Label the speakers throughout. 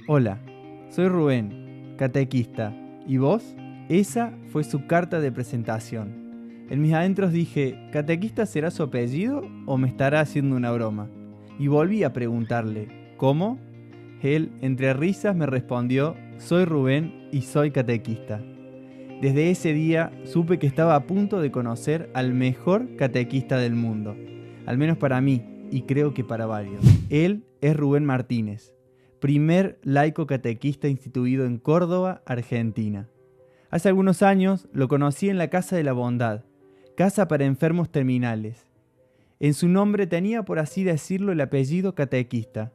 Speaker 1: Hola, soy Rubén, catequista. ¿Y vos? Esa fue su carta de presentación. En mis adentros dije, ¿catequista será su apellido o me estará haciendo una broma? Y volví a preguntarle, ¿cómo? Él, entre risas, me respondió, soy Rubén y soy catequista. Desde ese día supe que estaba a punto de conocer al mejor catequista del mundo. Al menos para mí, y creo que para varios. Él es Rubén Martínez, primer laico catequista instituido en Córdoba, Argentina. Hace algunos años lo conocí en la Casa de la Bondad, casa para enfermos terminales. En su nombre tenía, por así decirlo, el apellido catequista.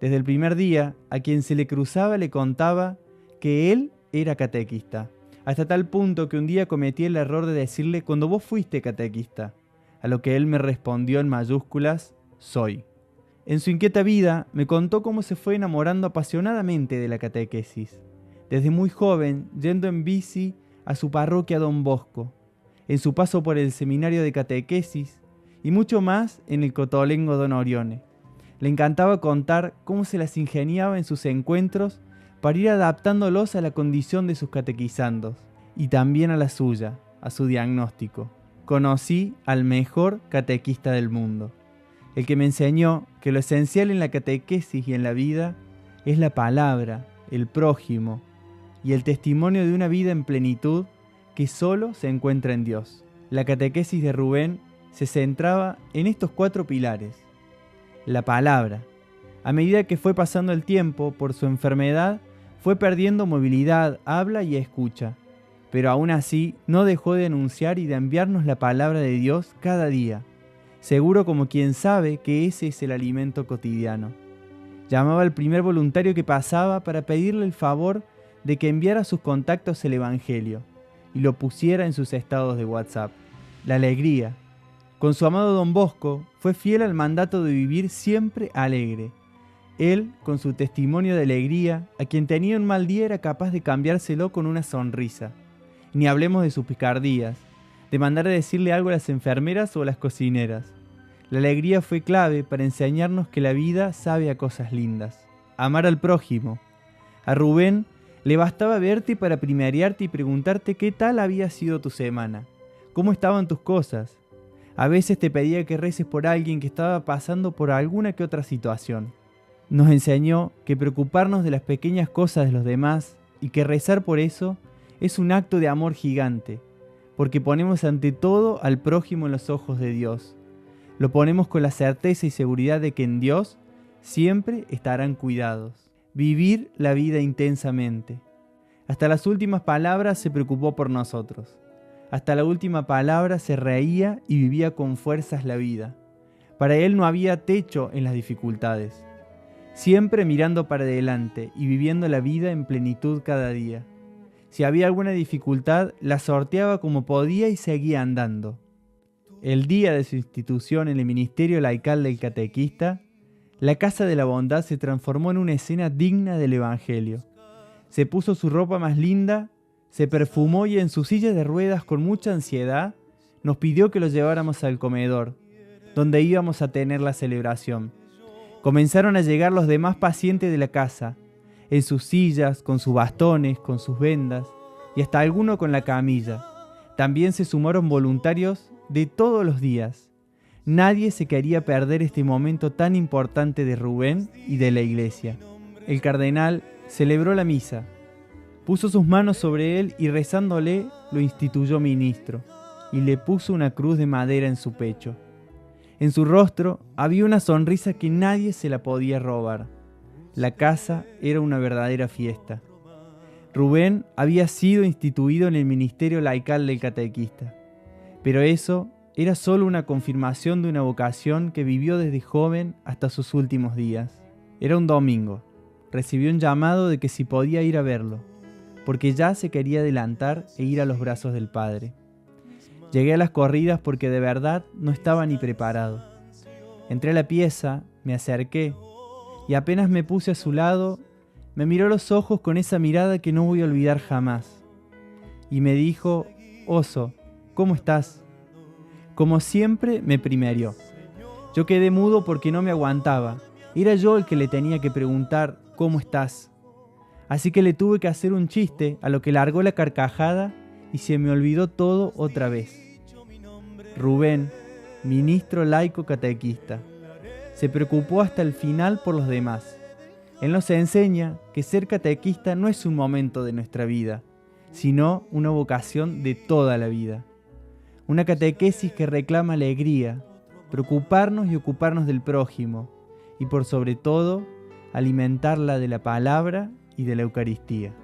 Speaker 1: Desde el primer día, a quien se le cruzaba le contaba que él era catequista, hasta tal punto que un día cometí el error de decirle «cuando vos fuiste catequista», a lo que él me respondió en mayúsculas «soy». En su inquieta vida me contó cómo se fue enamorando apasionadamente de la catequesis, desde muy joven yendo en bici a su parroquia Don Bosco, en su paso por el seminario de catequesis y mucho más en el Cotolengo Don Orione. Le encantaba contar cómo se las ingeniaba en sus encuentros para ir adaptándolos a la condición de sus catequizandos y también a la suya, a su diagnóstico. Conocí al mejor catequista del mundo, el que me enseñó que lo esencial en la catequesis y en la vida es la palabra, el prójimo y el testimonio de una vida en plenitud que solo se encuentra en Dios. La catequesis de Rubén se centraba en estos 4 pilares. La palabra. A medida que fue pasando el tiempo, por su enfermedad, fue perdiendo movilidad, habla y escucha, pero aún así no dejó de anunciar y de enviarnos la palabra de Dios cada día, seguro como quien sabe que ese es el alimento cotidiano. Llamaba al primer voluntario que pasaba para pedirle el favor de que enviara a sus contactos el Evangelio y lo pusiera en sus estados de WhatsApp. La alegría. Con su amado Don Bosco, fue fiel al mandato de vivir siempre alegre. Él, con su testimonio de alegría, a quien tenía un mal día era capaz de cambiárselo con una sonrisa. Ni hablemos de sus picardías, de mandar a decirle algo a las enfermeras o a las cocineras. La alegría fue clave para enseñarnos que la vida sabe a cosas lindas. Amar al prójimo. A Rubén le bastaba verte para primerearte y preguntarte qué tal había sido tu semana, cómo estaban tus cosas. A veces te pedía que reces por alguien que estaba pasando por alguna que otra situación. Nos enseñó que preocuparnos de las pequeñas cosas de los demás y que rezar por eso es un acto de amor gigante, porque ponemos ante todo al prójimo en los ojos de Dios. Lo ponemos con la certeza y seguridad de que en Dios siempre estarán cuidados. Vivir la vida intensamente. Hasta las últimas palabras se preocupó por nosotros. Hasta la última palabra se reía y vivía con fuerzas la vida. Para él no había techo en las dificultades. Siempre mirando para adelante y viviendo la vida en plenitud cada día. Si había alguna dificultad, la sorteaba como podía y seguía andando. El día de su institución en el Ministerio Laical del Catequista, la Casa de la Bondad se transformó en una escena digna del Evangelio. Se puso su ropa más linda, se perfumó y en su silla de ruedas con mucha ansiedad nos pidió que lo lleváramos al comedor, donde íbamos a tener la celebración. Comenzaron a llegar los demás pacientes de la casa, en sus sillas, con sus bastones, con sus vendas y hasta alguno con la camilla. También se sumaron voluntarios de todos los días. Nadie se quería perder este momento tan importante de Rubén y de la iglesia. El cardenal celebró la misa, puso sus manos sobre él y rezándole lo instituyó ministro y le puso una cruz de madera en su pecho. En su rostro había una sonrisa que nadie se la podía robar. La casa era una verdadera fiesta. Rubén había sido instituido en el Ministerio Laical del Catequista, pero eso era solo una confirmación de una vocación que vivió desde joven hasta sus últimos días. Era un domingo. Recibió un llamado de que si podía ir a verlo, porque ya se quería adelantar e ir a los brazos del Padre. Llegué a las corridas porque de verdad no estaba ni preparado. Entré a la pieza, me acerqué y apenas me puse a su lado, me miró a los ojos con esa mirada que no voy a olvidar jamás. Y me dijo, Oso, ¿cómo estás? Como siempre me primerió. Yo quedé mudo porque no me aguantaba. Era yo el que le tenía que preguntar, ¿cómo estás? Así que le tuve que hacer un chiste, a lo que largó la carcajada y se me olvidó todo otra vez. Rubén, ministro laico catequista, se preocupó hasta el final por los demás. Él nos enseña que ser catequista no es un momento de nuestra vida, sino una vocación de toda la vida. Una catequesis que reclama alegría, preocuparnos y ocuparnos del prójimo, y por sobre todo, alimentarla de la palabra y de la Eucaristía.